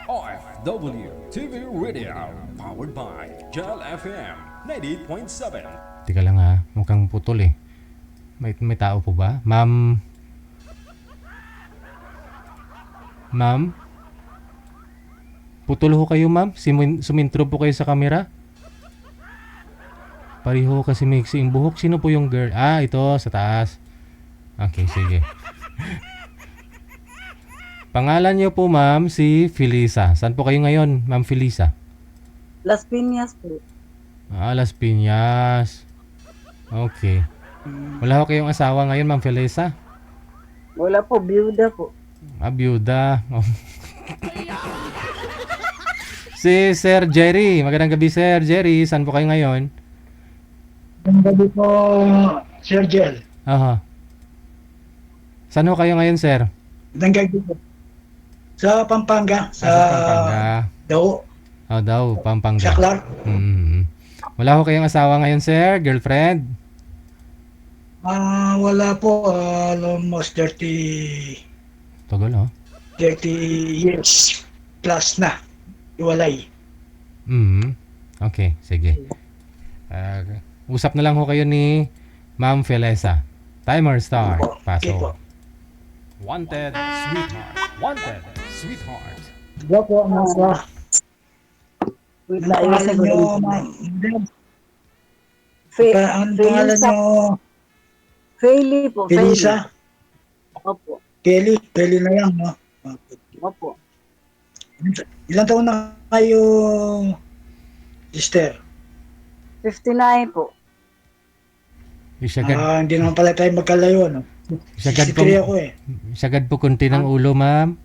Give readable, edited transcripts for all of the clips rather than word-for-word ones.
OFW TV Radio, powered by Gel FM 98.7. Teka lang ha, mukhang putol eh. May tao po ba? Ma'am? Ma'am? Putol ho kayo ma'am? Sumintro po kayo sa camera? Pareho kasi mixing buhok. Sino po yung girl? Ah, ito sa taas. Okay, sige. Pangalan niyo po ma'am si Felisa. Saan po kayo ngayon, ma'am Felisa? Las Piñas po. Ah, Las Piñas. Okay. Wala ko kayong asawa ngayon, ma'am Felisa? Wala po, byuda po. Ah, byuda. Oh. Si Sir Jerry. Magandang gabi, Sir Jerry. Saan po kayo ngayon? Ang gabi po, Sir Jel. Aha. Saan ho kayo ngayon, Sir? Ang gabi po. Sa Pampanga. Sa Pampanga. Dao. Oh, daw, Pampanga. Sa Clark. Wala ho kayong asawa ngayon, Sir? Girlfriend? Wala po. Almost 30 Tagal, oh. years plus na. Iwalay. Okay, sige. Usap na lang ho kayo ni Ma'am Felisa. Timer start. Okay po. Paso. Wanted sweetheart. Wanted sweetheart. Diba po, nasa... Wait Ano na, pangalan ayusin ko nyo, din. ma'am? Fe- Ano pangalan Felisa. nyo? Feli po, Feli. Felisa? Opo, Kelly? Kelly na lang, no? opo. Ilang taon na kayo, sister? 59 po. Isagad, Hindi naman pala tayo magkalayo, no? isagad 63 ako po, eh. isagad po kunti ng ulo, ma'am.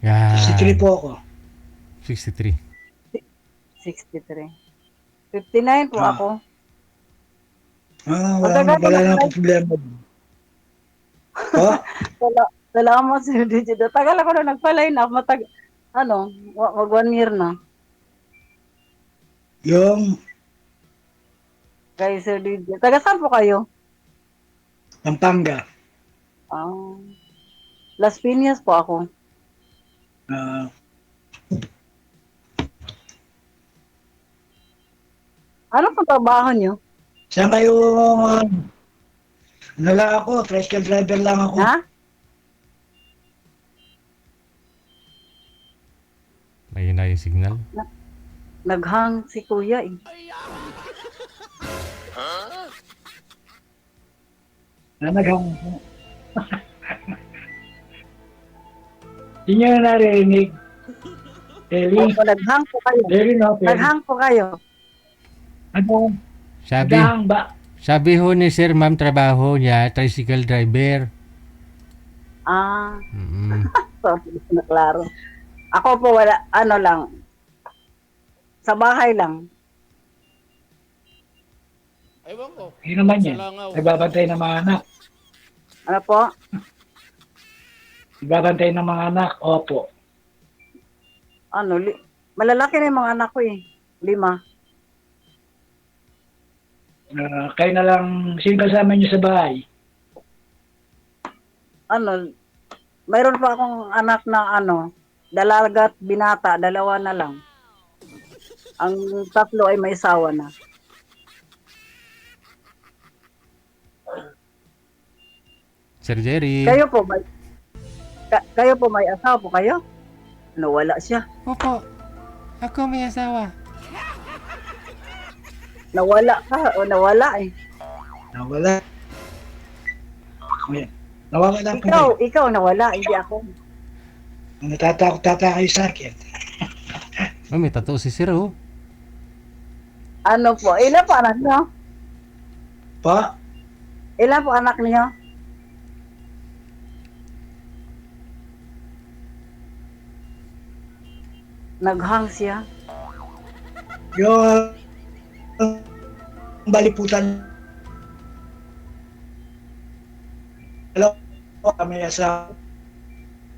Yan. 63 po ako. 63. 63. 59 po Ah. ako. Wala na po problema. Oh, Salamat sa DJ. Tagal ako na nagpalay na. Mag 1 year na. yung Kay Sir DJ. Taga saan po kayo? Pampanga. Las Piñas po ako. Ano pong trabaho nyo? Saan kayo, ano lang ako, tricycle driver lang ako. Ha? Ayun na yung signal. Naghang si kuya eh. Nanaghang. Hindi nyo narinig. Kelly. Opo, naghang po kayo. Kelly, no? Kelly. Naghang po kayo. Ano? Sabi, Naghang ba? sabi ho ni Sir, ma'am, trabaho niya, tricycle driver. Sorry, na klaro. Ako po wala, sa bahay lang. Hindi naman yan. Nagbabantay ng mga anak. Ano po? Nagbabantay ng mga anak. Opo. Malalaki na yung mga anak ko eh. 5. Kayo na lang, sino kasama nyo sa bahay? Mayroon pa akong anak na dalaga at binata, 2 na lang. Ang 3 ay may asawa na. Sir Jerry. Kayo po may asawa po kayo? Wala siya. Opo. Ako may asawa. Nawala ka o nawala eh. Nawala. Nawawala po. Ikaw nawala, hindi ako. Natatakot kayo sa akin. Oh, may tattoo si Sir, oh. Ano po? Ilan po anak niyo? Pa? Ilan po anak niyo? Naghang siya. Yung baliputan. Hello? Kami sa...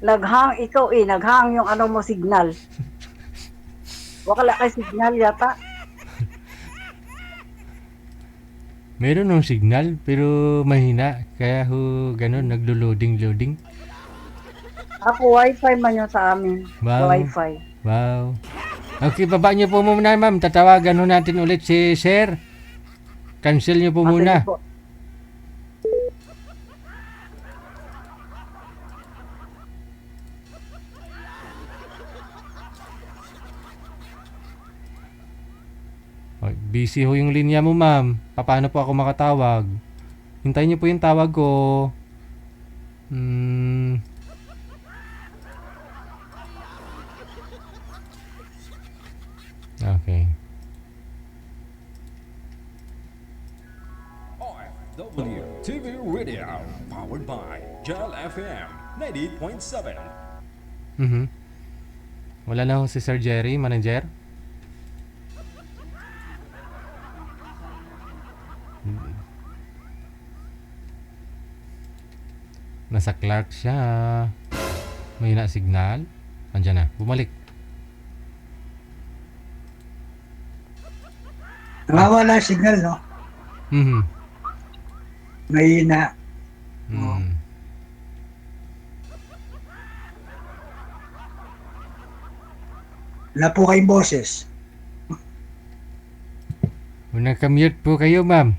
Naghang ikaw eh. Naghang yung mo signal. Wakala kay signal yata. Meron ng signal pero mahina kaya ho ganun naglo-loading. Ako, wifi man yun sa amin. Wow. Wifi. Wow. Okay, baba niyo po muna, ma'am. Tatawagan ho natin ulit si Sir. Cancel niyo po Ah, muna. sige po. Oh, busy ho yung linya mo, ma'am. Paano po ako makatawag? Hintayin niyo po yung tawag ko. Okay. OFW TV Radio, powered by Gel FM 98.7. Wala na ho si Sir Jerry, manager. Nasa Clark siya. May na signal. Andiyan na. Bumalik. Nawawala signal, no? Mhm. Mahina. Mm. Wala po kayong boses. Kung naka-mute po kayo, ma'am.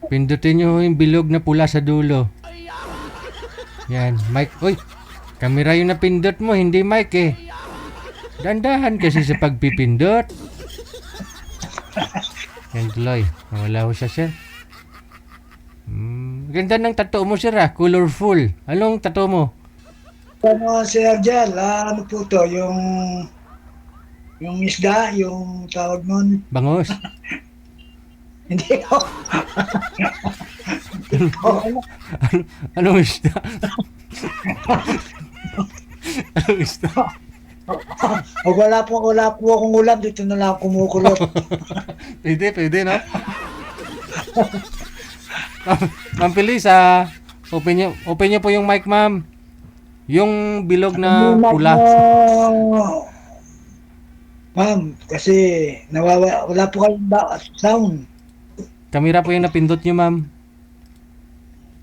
Pindutin nyo yung bilog na pula sa dulo. Yan, mic. Uy, kamera yung napindot mo, hindi mic eh. Dandahan kasi sa pagpipindot. Yan tuloy. Wala ko siya, sir. Ganda ng tattoo mo, sir, ah. Colorful. Anong tattoo mo? Ano, Sir Jel, ano po to? Yung isda, yung tawag nun. Bangos. Hindi po. Anong isda? Anong isda? Wala po akong ulam. Dito na lang ako kumukulot. Pwede, no? Ma'am Feliz, open nyo po yung mic, ma'am. Yung bilog na pula. Ma'am, kasi wala po kayong sound. Kamera po yung napindot nyo, ma'am.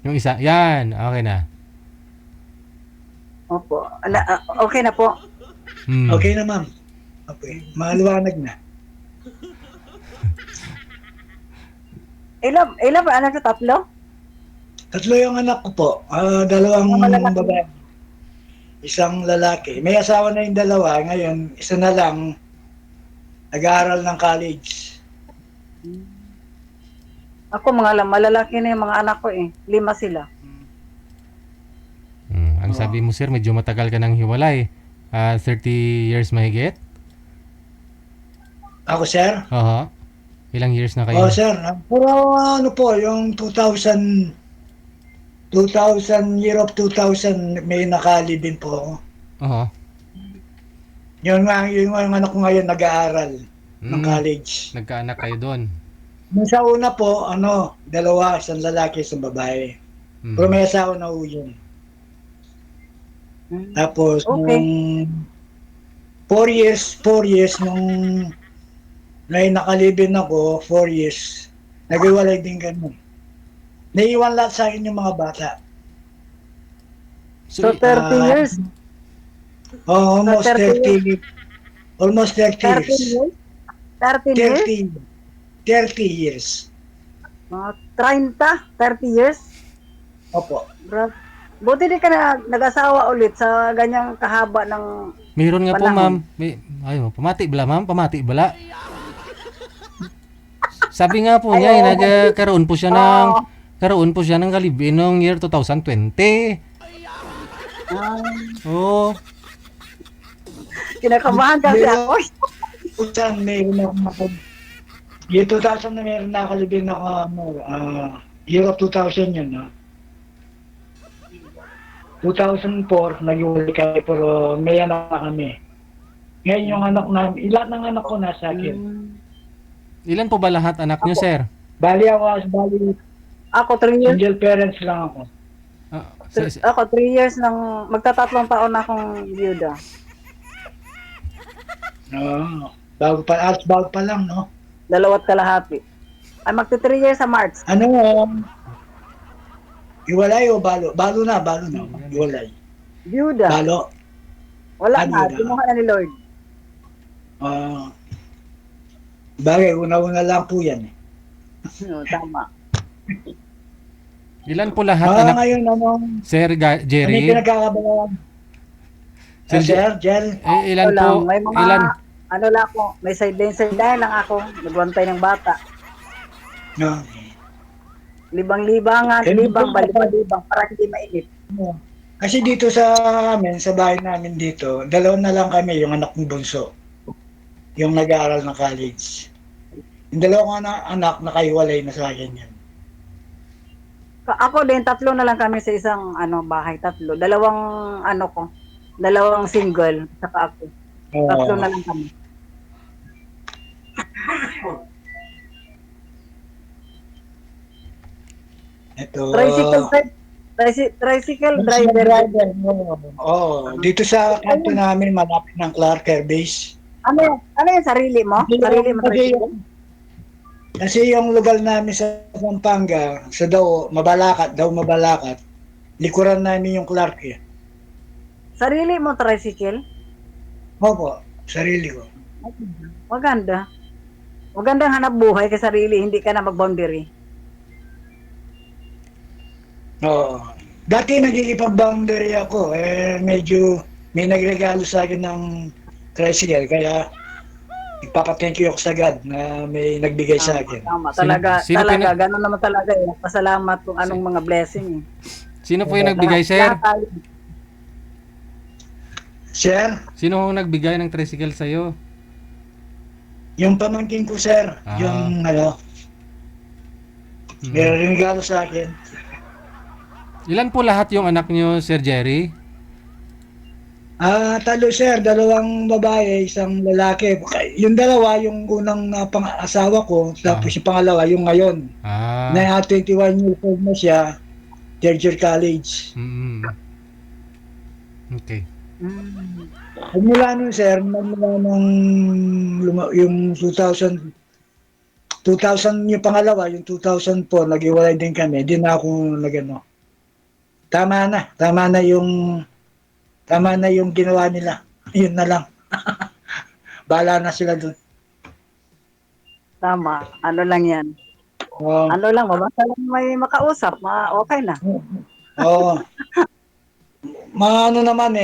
Yung isa. Yan. Okay na. Opo. Okay na po. Okay na, ma'am. Okay. Maliwanag na. Ilan ba anak sa tatlo? Tatlo yung anak ko po. Dalawang Malalaki. babae. Isang lalaki. May asawa na yung dalawa. Ngayon, isa na lang nag-aaral ng college. Ako malalaki na yung mga anak ko eh. 5 sila. Ang sabi mo, sir, medyo matagal ka nang hiwalay. 30 years mahigit? Ako, sir? Oo. Ilang years na kayo? Oo, sir. Pero ano po, yung 2000, year of 2000, may nakalibin po ako. Oo. Yung anak ko ngayon nag-aaral ng college. Nagkaanak kayo doon. Nung sa una po, dalawa, isang lalaki, isang babae. Pero may asawa na ho yun. Tapos, Okay. nung 4 years, nung may nakalibin ako, 4 years, nag-iwalay din ganun. Naiwan lahat sa akin yung mga bata. So 30 years? Almost 30 almost 30 13 years. years? 13 years? 30 years. Mga 30 years? Opo. Buti di ka nag-asawa ulit sa ganyang kahaba ng Mayroon nga po, panahon. ma'am. Ayo, pamati bala, ma'am. Pamati bala. Sabi nga po niya, nagkaroon po siya ng kalibin noong year 2020. Oo. Kinakabahan kasi ako. Saan meron ako. Year 2000 na meron nakalibin ako, year of 2000 yun, no? 2004, nag-iwalay kami, pero may anak na kami. Ngayon yung anak namin, ilan ng anak ko nasa akin. Ilan po ba lahat anak niyo, sir? Bali, Ako 3 years. single parents lang ako. Ako 3 years nang magtatatlong taon na akong byuda. No, bago pa lang, no? 2 kalahati. Ay magti 3 years sa March. Iwalay o balo? Balo na. Iwalay. Byuda. Balo. Wala na, byuda. kinuha na ni Lord. Ah, bagay, una-una lang po yan. Tama. Ilan po lahat Ah, anak? ngayon, Sir ano yung Jerry? pinagkakabalaan? Sir, Sir, Jel? ilan Ako lang, po? may mga, Ilan? ano lang ako, may sideline lang ako, nagwantay ng bata. No. Libang-libangan, Ganun libang, po. balik-libang, para hindi mainit. Kasi dito sa amin, sa bahay namin dito, dalawa na lang kami, yung anak kong bunso. Yung nag-aaral ng college. Yung dalawang anak, nakaiwalay na sa akin yan. Ako din, tatlo na lang kami sa isang bahay, tatlo. Dalawang dalawang single, saka ako. Tatlo na lang kami. Ito, Tricycle driver. Oo, dito sa kanto namin, malapit ng Clark Air Base. Ano yung sarili mo? Sarili mo tricycle? Kasi yung lugar namin sa Pampanga, sa Mabalacat, likuran namin yung Clark eh. Sarili mo tricycle? Opo, sarili ko. Maganda. Magandang hanap buhay kay sarili, hindi ka na mag-boundary. Oo. Dati nagigipag-boundary ako, medyo may nagregalo sa akin ng tricycle, kaya ipapa-thank you ako sa God na may nagbigay sa akin. Tama, talaga, Sino ganun naman talaga eh. Pasalamat kung anong mga blessing eh. Sino po yung nagbigay, sir? Lahat tayo. Sir, Sino ang nagbigay ng tricycle sa'yo? yung pamangkin ko, sir, yung may regalo sa akin. Ilan po lahat yung anak nyo, Sir Jerry? Talo, sir, dalawang babae, isang lalaki. Yung dalawa, yung unang pang-asawa ko, tapos yung pangalawa, yung ngayon. Na 21 years old na siya, third year college. Okay. Mula nun, sir, mula nung yung 2000 yung pangalawa, yung 2004, nag-iwalay din kami. Di na ako nagano. Tama na yung ginawa nila. Yun na lang. Bahala na sila dun. Tama, ano lang yan. Ano lang, mabasa lang may makausap, okay na. Oo. Ano naman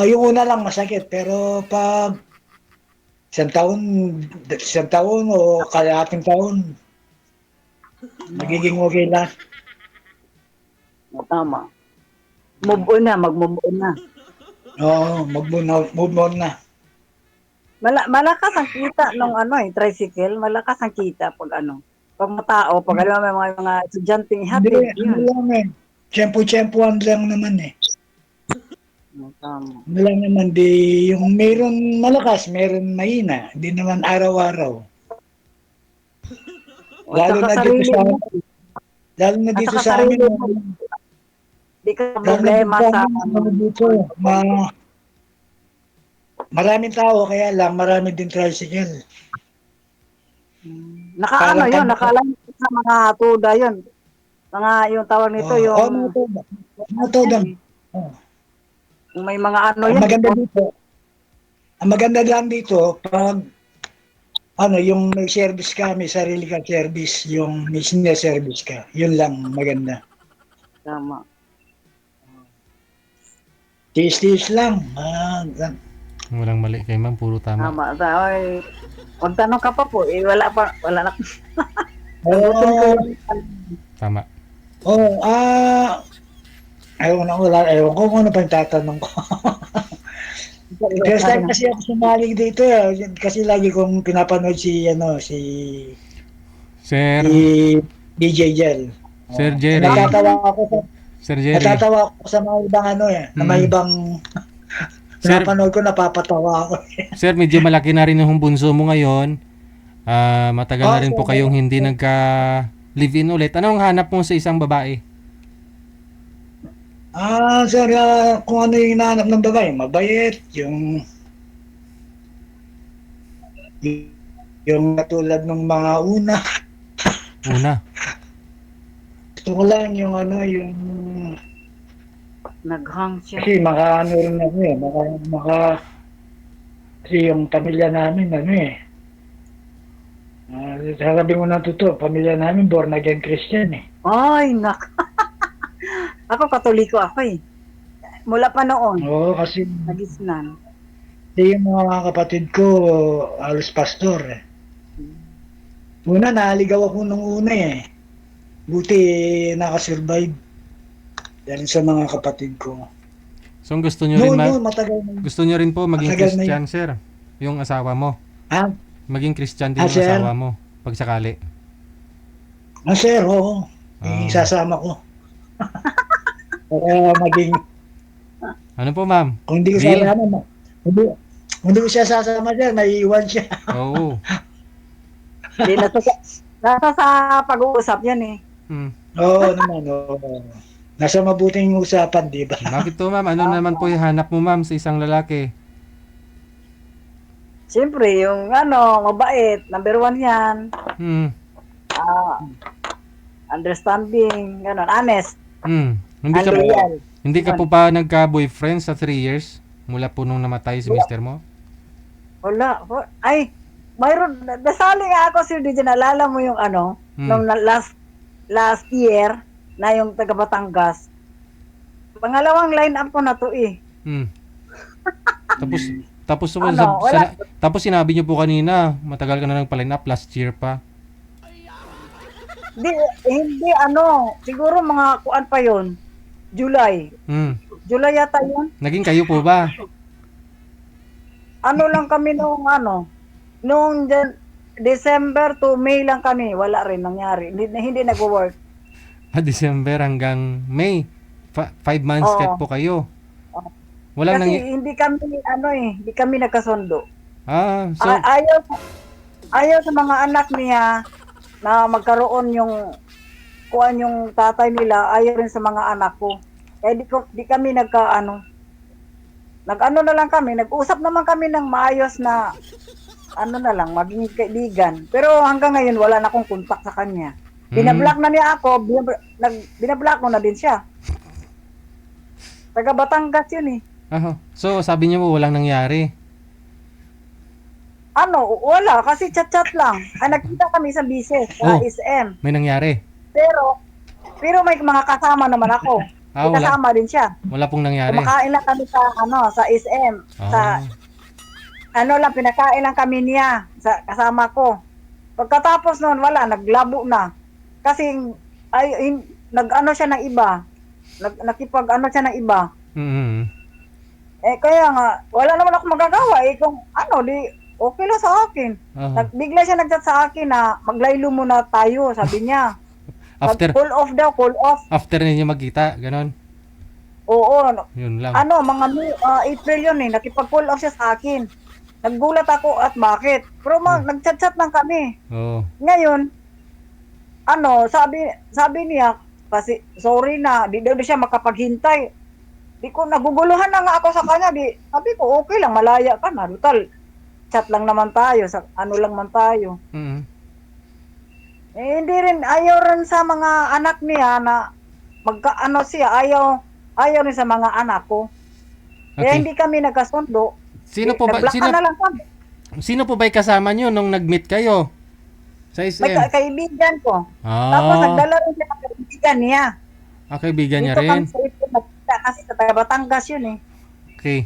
yung una lang masakit, pero pag isang taon o kalahating taon, magiging okay lang. Tama. Mag-move on na. Oo, move on na. Malakas ang kita nung tricycle, malakas ang kita pag pag matao, pag may mga estudyanteng hatid. Hindi lang Tiyempo-tiyempoan lang naman Tama. Ano lang naman, yung meron malakas, meron mahina. Hindi naman araw-araw. Lalo na dito sa amin. Di ka problema sa dito. Maraming tao, kaya lang marami din tricycle. Nakalang sa mga tuda yun. Mga yung tawag nito, yung tuda. May mga yan. Ang maganda lang dito, pag yung may service ka, may sarili kang service, yung may service ka, yun lang maganda. Tama. Tiis-tiis lang. Walang mali kay ma'am, puro tama. Tama. Huwag tanong ka pa po, wala na. Tama. Ewan ko kung ano pa yung tatanong ko. First time kasi ako sumali dito kasi lagi kong pinapanood si Sir DJ Jel. Sir Jerry. Natatawa ako sa mga ibang na may ibang pinapanood ko, napapatawa ako. Sir, medyo malaki na rin yung bunso mo ngayon. Matagal na rin po kayong hindi nagka-live-in ulit. Anong hanap mo sa isang babae? Sir, kung ano yung hinahanap ng babae, mabait, yung katulad ng mga una. Una? Gusto ko lang yung Naghang siya. Kasi ano rin ako eh, kasi yung pamilya namin, sabi mo na totoo, pamilya namin born again Christian eh. Ay, nak. Ako katoliko ako eh. Mula pa noon, Oo, kasi nagisnan. yung mga kapatid ko, halos pastor eh. Una, naligaw ako nung una eh. Buti nakasurvive. Dahil sa mga kapatid ko. So gusto nyo rin Matagal na. gusto nyo rin po maging Matagal na Christian, sir? Yung asawa mo. Ha? Maging Christian din Ah, yung sir? asawa mo pag sakali. Sir, oo. Ah. Isasama ko. Para maging, Ano po, ma'am? kung hindi ko Deal? sasama, hindi ko siya sasama dyan, naiiwan siya. Oo. Di nasa sa pag-uusap yan eh. Hmm. Oo naman, oo. Nasa mabuting usapan, di ba? Bakit to, ma'am? Ano naman po yung hanap mo, ma'am, sa isang lalaki? Siyempre, yung mabait, number 1 yan. Hmm. Understanding, honest, Hmm. and loyal. Hindi ka po ba nagka-boyfriend sa 3 years? Mula po nung namatay si mister mo? Wala. Ay, mayroon. Nasali nga ako, Sir DJ. Nalala mo yung nung last year, na yung taga Batangas. Pangalawang line up ko na to eh. Hmm. Tapos Wala. tapos sinabi niyo po kanina, matagal ka na nagpa-line up, last year pa. Hindi siguro mga kuan pa yon. July. Hmm. July yata yun. Naging kayo po ba? Lang kami nung December to May lang kami. Wala rin nangyari. Hindi nag-work. December hanggang May. 5 months Oo. kat po kayo. Oo. Walang Kasi hindi kami nagkasundo. So Ayaw sa mga anak niya na magkaroon yung tatay nila, ayaw rin sa mga anak ko. Kaya di kami na lang kami, nag-usap naman kami ng maayos na na lang, maging kaibigan. Pero hanggang ngayon wala na akong kontak sa kanya. Binablock na niya ako, binablock ko na din siya. Taga Batangas yun eh. So sabi niyo po walang nangyari. Wala, kasi chat-chat lang. Nagkita kami sa bisis, sa SM. May nangyari. Pero may mga kasama naman ako. May kasama din siya. Wala pong nangyari. Kumakain lang kami sa SM. Pinakain lang kami niya sa kasama ko. Pagkatapos noon, wala, naglabo na. Kasi siya ng iba. Siya ng iba. Mm-hmm. Kaya nga, wala naman ako magagawa. Kung okay lang sa akin. Bigla siya nag-chat sa akin na maglaylo muna tayo, sabi niya. Cool off daw, cool off. After ninyo magkita, ganon? Oo. Yun lang. Mga April yun eh, nakipag-cool off siya sa akin. Naggulat ako at bakit. Pero nag-chat-chat lang kami. Oo. Ngayon, sabi niya, kasi sorry na, di daw siya makapaghintay. Naguguluhan na nga ako sa kanya. Sabi ko, okay lang, malaya ka na. Total, chat lang naman tayo, lang man tayo. Mm-hmm. Hindi rin, ayaw rin sa mga anak niya na siya, ayaw rin sa mga anak ko. Kaya hindi kami nagkasundo. Sino po ba kasama nyo nung nag-meet kayo? Sa SM? May kaibigan ko. Ah. Tapos nagdala rin siya ng kaibigan niya. Kaibigan niya Dito rin? Dito kami sa nagkita kasi sa taga Batangas yun eh. Okay.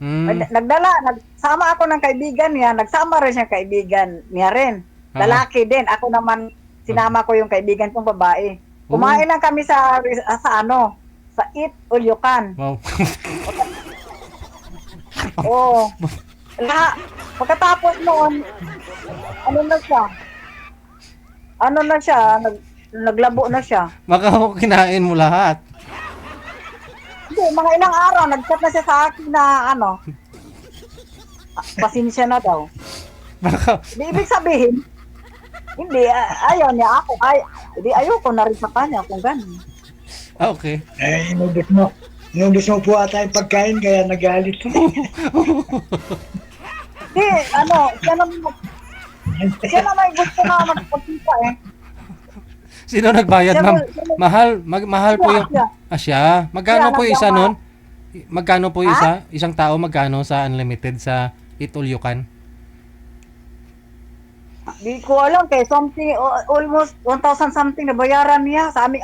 Nagsama ako ng kaibigan niya, nagsama rin siya kaibigan niya rin. Lalaki din. Ako naman, sinama ko yung kaibigan kong babae. Kumain lang kami sa Eat Ulyokan. Wow. Oo. Pagkatapos noon, naglabo na siya. Baka kinain mo lahat. Hindi, mga ilang araw, nag-chat na siya sa akin na pasensya na daw. Baka, Di ibig sabihin, hindi, ayaw niya ako. Hindi, ayoko na rin sa kanya kung gano'n. okay. Inubos mo po ata yung pagkain kaya nagalit. Hindi, siya na may gusto na magpagkita eh. Sino nagbayad, Siya ma'am? po- Mahal po yung... siya. Siya? Magkano Siya, po isa nagbawa- nun? Magkano po isa? Isang tao magkano sa unlimited sa Eat All You Can? Di ko alam kay something almost 1,000 something na bayaran niya sa aming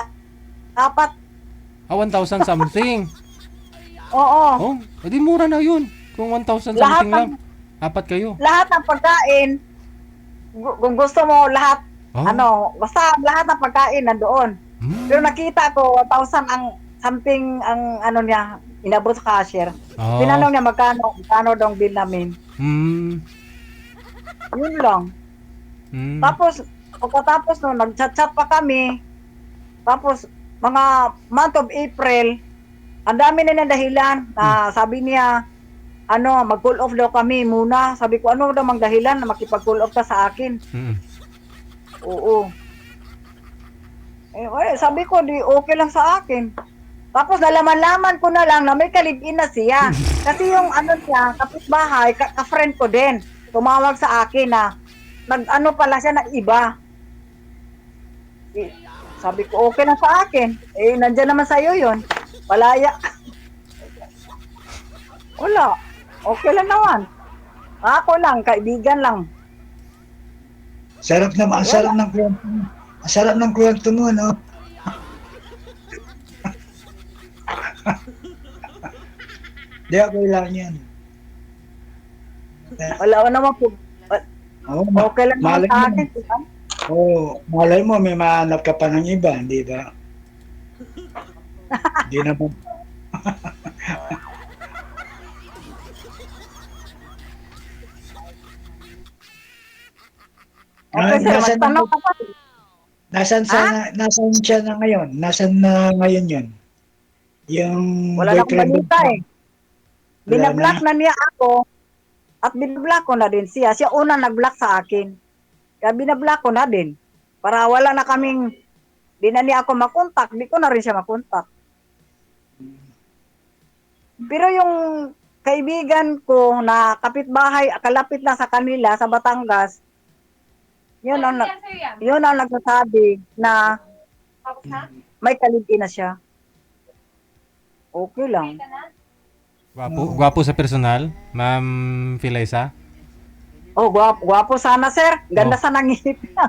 apat. 1,000 something. Oo. Oh, edi mura na yun. Kung 1,000 Lahat something lang. Apat kayo. Lahat ng pagkain kung gusto mo lahat Oh. basta lahat ng pagkain nandoon. Hmm. Pero nakita ko 1,000 ang something ang ano niya inabot sa cashier. Oh. Tinanong niya magkano daw ang bill namin. Hmm. Yun lang. Hmm. Tapos pagkatapos no nagchat-chat pa kami. Tapos mga month of April, ang dami na ng dahilan na sabi niya mag-cool off daw kami muna. Sabi ko, ano daw mang dahilan na makipag-cool off ka sa akin? Hmm. Oo. Sabi ko, di okay lang sa akin. Tapos nalaman-laman ko na lang na may kalibin na siya. Kasi yung siya, kapitbahay, ka-friend ko din. Tumawag sa akin na pala siya na iba. Sabi ko, okay na sa akin. Nandyan naman sa'yo yun. Palaya. Wala. Okay lang naman. Ako lang, kaibigan lang. Sarap naman, ang sarap ng kwento mo. Ang sarap ng kwento mo, no? Di ako lang yan. Wala naman po. Oh, Okay lang naman malay sa mo. akin. Diba? Malay mo, may mahanap ka pa ng iba, di ba? Di naman. Okay, sir. Nasaan Magtanong ka pa. Nasaan siya na ngayon? Nasaan na ngayon yun? Yung Wala na akong boyfriend balita mo? eh. Binablock na niya ako at binablock ko na din siya. Siya una nag-block sa akin. Kaya binablock ko na din. Para wala na kaming, di na niya ako makontak, di ko na rin siya makontak. Pero yung kaibigan ko na kapitbahay, kalapit lang sa kanila, sa Batangas, yun ang nagsasabi na may kalibin na siya. Okay lang. Gwapo sa personal, Ma'am Filaisa. Oh, gwapo sana, sir. Ganda Oh. sana ng ngipin niya.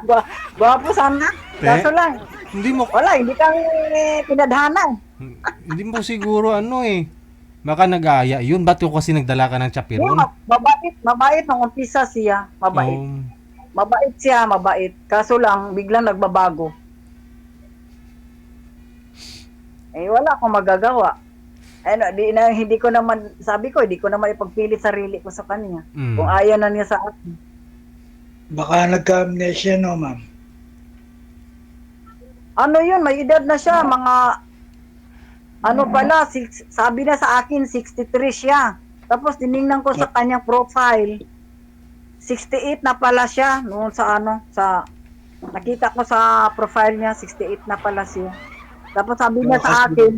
Gwapo sana. Kaso lang, Hindi mo hindi kang pinadhana. hindi mo siguro baka nag-aaya yun. Ba't ko kasi nagdala ka ng chapiron? Mabait nung umpisa siya. Mabait. Oh. Mabait siya, mabait. Kaso lang, biglang nagbabago. Wala akong magagawa. Hindi ko naman, sabi ko, hindi ko naman ipagpilit sarili ko sa kanya. Mm. Kung ayaw na niya sa akin. Baka nagka-amnesia, no, ma'am? Yun, may edad na siya, mga, sabi na sa akin, 63 siya. Tapos, tinignan ko sa kanyang profile, 68 na pala siya, noon nakita ko sa profile niya, 68 na pala siya. Tapos, sabi niya sa akin,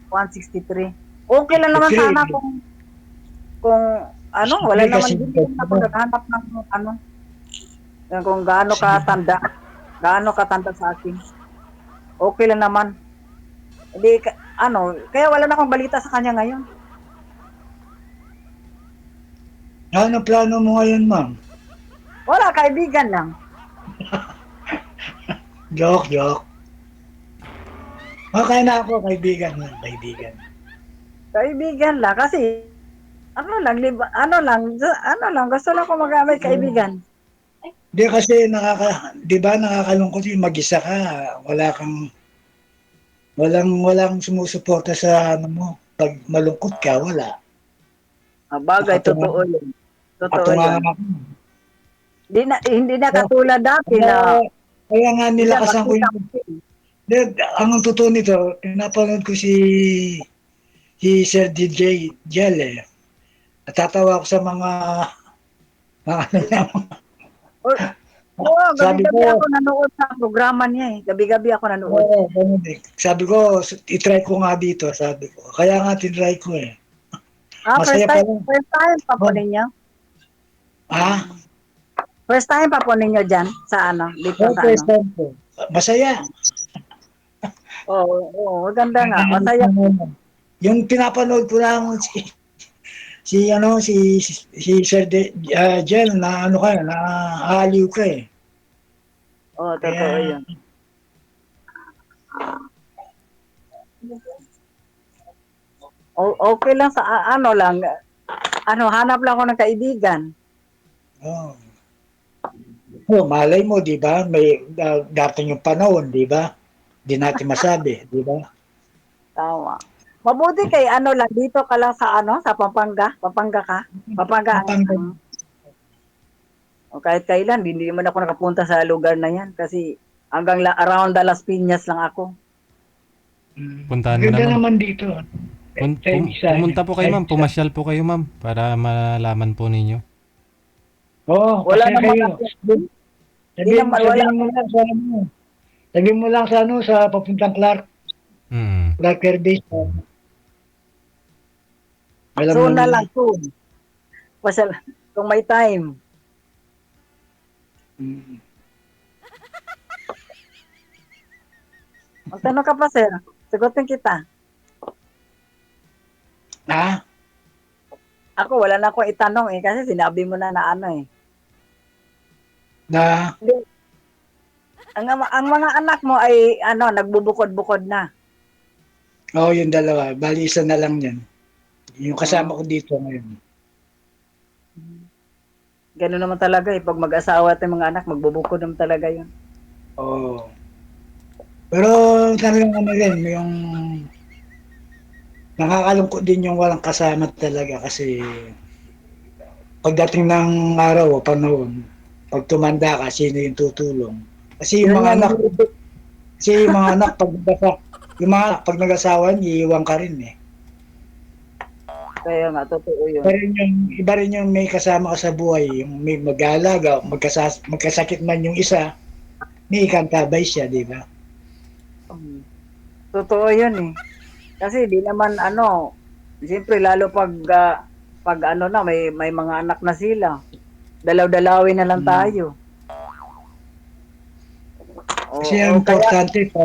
163. Okay lang naman Okay. sana kung wala naman Kasi- din ako naghanap ng kung gaano katanda sa akin. Okay lang naman. Hindi kaya wala na akong balita sa kanya ngayon. Ano plano mo ngayon, ma'am? Wala, kaibigan lang. Joke. Okay na ako, kaibigan lang, kaibigan. Kaibigan lang kasi gusto lang ko magamit kaibigan. Di kasi di ba nakakalungkot yung mag-isa ka, walang sumusuporta sa mo. Pag malungkot ka, wala. Bagay, totoo yun. Totoo yun. Hindi na katulad dati na Kaya nga nilakasan ko yung... Ang totoo nito, pinapanood ko si Sir DJ Jel eh. Natatawa ako sa mga Sabi gabi-gabi ko- ako nanood sa programa niya eh. Gabi-gabi ako nanood. Oo, ganun eh. Sabi ko, itry ko nga dito, sabi ko. Kaya nga tinry ko eh. Masaya pa rin. First time pa po ninyo? Ha? First time pa po ninyo dyan? Sa dito sa First time ko. Masaya. Oo, oo, maganda nga. Masaya. Yung pinapanood ko lang si Sir Jel na ano ka, na aliw ka eh. Oo, totoo Kaya, yun. Okay lang sa ano lang. Ano, hanap lang ako ng kaibigan. oh, oh, malay mo, di ba? May dating yung panahon, di ba? Di natin masabi, di ba? Tama. Mabuti kay ano lang, dito ka lang sa ano, sa Pampanga. Pampanga ka? Pampanga Napanggan. o kahit kailan, hindi naman ako nakapunta sa lugar na yan kasi hanggang around Las Piñas lang ako. Puntahan mo Maganda na, ma'am. naman dito. Sa Ibisan. Pumunta po kayo, ma'am. Pumasyal po kayo, ma'am. Para malaman po ninyo. Oo, Wala pasya naman kayo. ako. Hindi naman, wala. Sabihin mo lang sa ano. Sabihin mo lang sa ano, sa papuntang Mm. Clark Air Base. Alam na Soon na nila. lang, soon. Pasal, kung may time. Mm. Magtanong ka pa, sir. Sagutin kita. Ha? Ako, wala na akong itanong eh, kasi sinabi mo na ano eh. Na, Hindi. Ang mga anak mo ay ano, nagbubukod-bukod na. yung dalawa. Bali, isa na lang yan. Yung kasama Oh, ko dito ngayon. ganun naman talaga eh. Pag mag-asawa at yung mga anak, magbubukod naman talaga yun. Oo. Pero talagang ano rin, yung nakakalungkot din yung walang kasama talaga kasi pagdating ng araw o panahon, pag tumanda ka, sino yung tutulong? Kasi yung Yun mga nga, anak, hindi. kasi yung mga anak yung mga anak, pag nag-asawa, iiwan ka rin eh. Kaya nga, totoo yun. Iba rin yung may kasama ka sa buhay, yung may mag-aalaga, magkasakit man yung isa, may ikantabay siya, di ba? Totoo yun eh. Kasi di naman ano, siyempre lalo pag ano na, may mga anak na sila. Dalaw-dalawin na lang Hmm. tayo. Kasi Oo, ang kaya importante pa,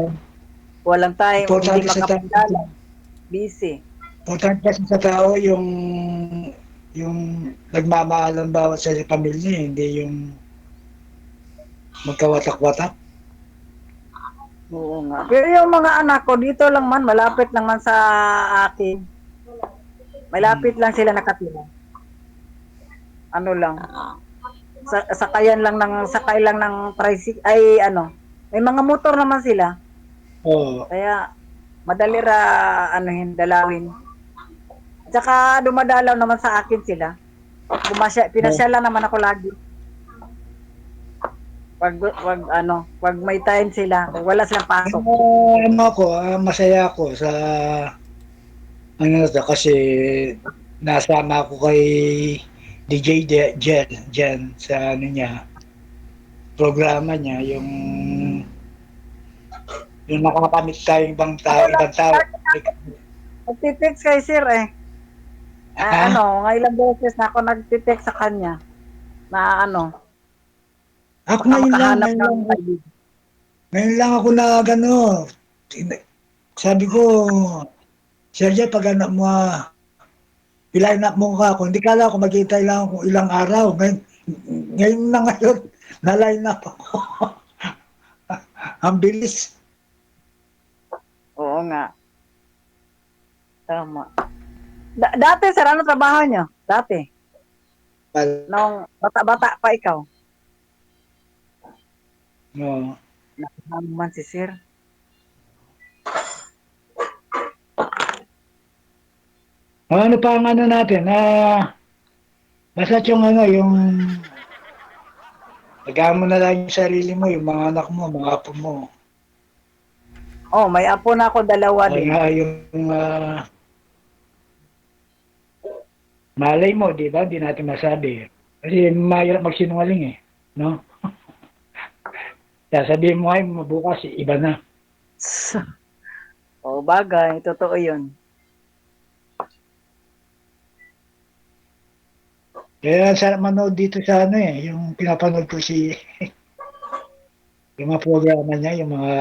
walang time, hindi importante sa tao, makapagdala. Busy. importante kasi sa tao yung nagmamahal ng bawat sa pamilya, hindi yung magkawatak-watak. Oo nga. Pero yung mga anak ko, dito lang man, malapit lang man sa akin. Malapit Hmm. lang sila nakatira. Ano lang. Sakay lang ng tricycle, ay ano, may mga motor naman sila. Oo. Kaya, madali anuhin, dalawin. Tsaka dumadalaw naman sa akin sila. Pinasya lang naman ako lagi. Pag may time sila, pag wala silang pasok. Ano ako, masaya ako sa ano na to, kasi nasama ako kay DJ Jen sa ano niya, programa niya, yung nakakamit tayo Ako ibang tao. nagtitext kay sir eh. Ha? Ilang beses na ako nagtitext sa kanya na ano, Ako baka makahanap ng kaibigan. ngayon lang ako na gano, sabi ko, Sergio, pag anak mo, pilain na mo ka, kung hindi ka lang ako, maghihintay lang ako ilang araw. Ngayon na ngayon, na-line up ako. Ang bilis. Oo nga, tama. Dati sir, ano trabaho niyo? Dati, nung bata-bata pa ikaw. No. Naman si sir. Ano pa ang ano natin? Basta yung ano, yung tagaan mo na lang yung sarili mo, yung mga anak mo, mga apo mo. Oh, may apo na ako, dalawa din. Kaya yung malay mo, di ba? Hindi natin masabi. Kasi mahirap magsinungaling eh. No? Sasabihin mo ay bukas, iba na. Oh, bagay, totoo yun. Kaya sarap manood dito sa ano eh, yung pinapanood ko yung mga programa niya, yung mga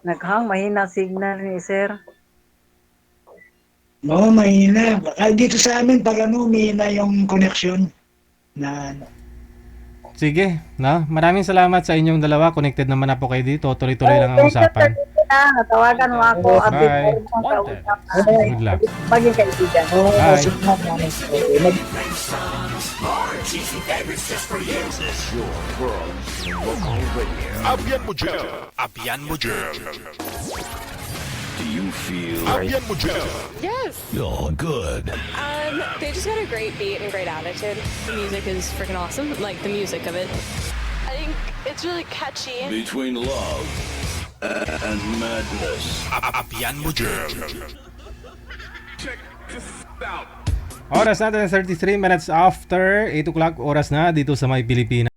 Naghang, mahina signal ni sir. Oo, mahina. Dito sa amin, pag ano, mahina yung connection. Na, Sige, no? Maraming salamat sa inyong dalawa. Connected naman na po kayo dito. Tuloy-tuloy lang ang usapan. Natawagan mo ako. Bye. Update mo ang kausap. Good luck. Maging kaibigan. Oo, Bye. sige na, okay. Abyan mo dyan. Abyan mo dyan. Do you feel Abyan mo dyan. Yes. you're good? They just got a great beat and great attitude. The music is freaking awesome. Like the music of it. I think it's really catchy. Between love and madness. Abyan mo dyan. Oras natin 33 minutes after 8 o'clock. Oras na dito sa may Pilipinas.